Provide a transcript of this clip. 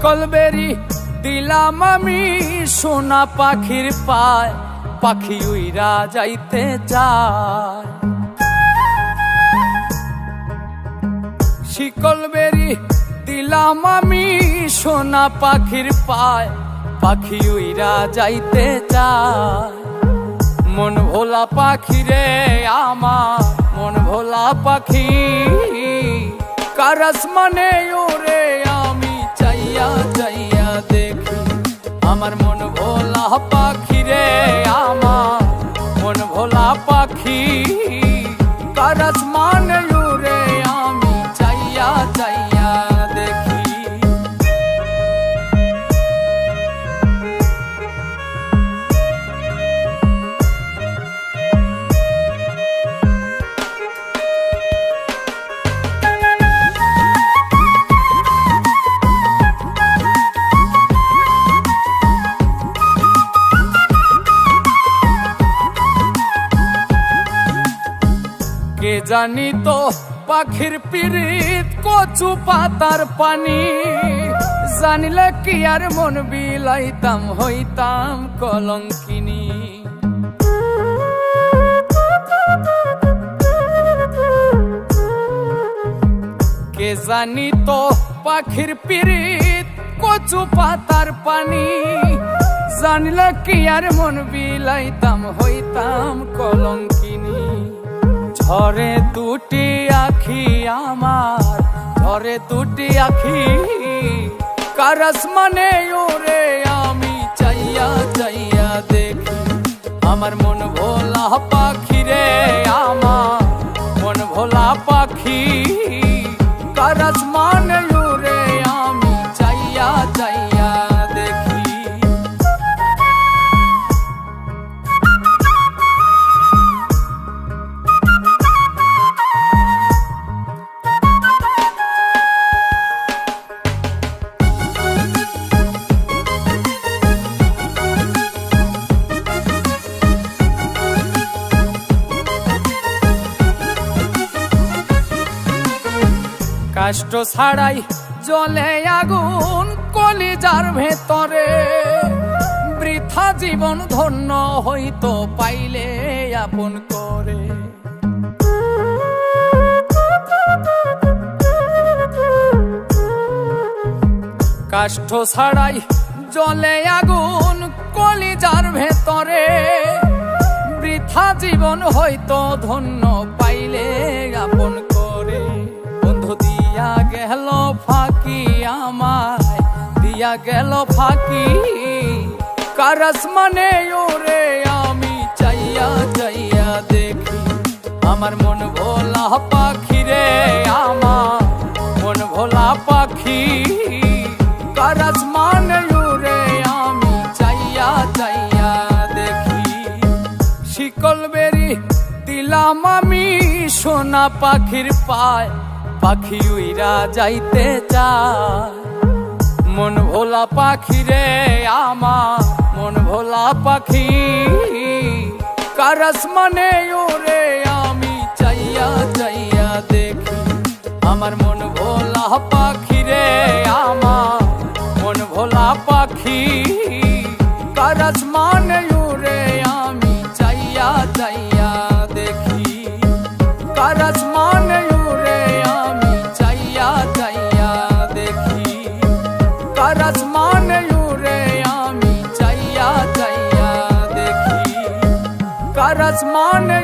শিকল বেরি দিলাম আমি সোনা পাখির পায়, পাখি উইরা যাইতে চায়। শিকল বেরি দিলাম আমি সোনা পাখির পায়, পাখি উইরা যাইতে চায়। মন ভোলা পাখি রে আমার, মন ভোলা পাখি, কার আসমানে ওরে আমি চাইয়া চাইয়া দেখি। আমার মন ভোলা পাখি রে আমার, মন ভোলা পাখি, কার আসমানে ওরে আমি চাইয়া চাইয়া দেখি। কে জানি তো পাখির পিরিত কচু পাতার পানি, জানিলে কি আর মন বিলাইতাম হইতাম কলঙ্কিনী। কে জানি তো পাখির পিরিত কচু পাতার পানি, জানিলে কি আর মন বিলাইতাম হইতাম কলঙ্কিনী। ঝরে দুটি আখি আমার, ঝরে দুটি আখি, কার আসমানে ওরে আমি চাইয়া চাইয়া দেখি। আমার মন ভোলা পাখি রে আমার, মন ভোলা পাখি, কার আসমানে ওরে আমি চাইয়া চাইয়া দেখি। কষ্ট ছাড়াই জ্বলে আগুন কলিজার ভেতরে, বৃথা জীবন ধন্য হইতো পাইলে আপন করে। কষ্ট ছাড়াই জ্বলে আগুন কলিজার ভেতরে, বৃথা জীবন হইতো ধন্য পাইলে আপন করে। বন্ধু দিয়া গেল ফাঁকি আমায়, দিয়া গেল ফাঁকি, কার আসমানে ওরে আমি চাইয়া চাইয়া দেখি। আমার মন ভোলা পাখি রে আমার, মন ভোলা পাখি, কার আসমানে ওরে আমি চাইয়া চাইয়া দেখি। শিকল বেরি দিলাম আমি সোনা পাখির পায়, পাখি উইরা যাইতে চায়। মন ভোলা পাখি রে আমার, মন ভোলা পাখি, কার আসমানে ওরে আমি চাইয়া চাইয়া দেখি। আমার মন ভোলা পাখি রে আমার, মন ভোলা পাখি, কার আসমানে ওরে আমি চাইয়া চাইয়া দেখি। কার আসমানে ওরে আমি চাইয়া চাইয়া দেখি। কার আসমানে ওরে আমি চাইয়া চাইয়া দেখি। কার আসমানে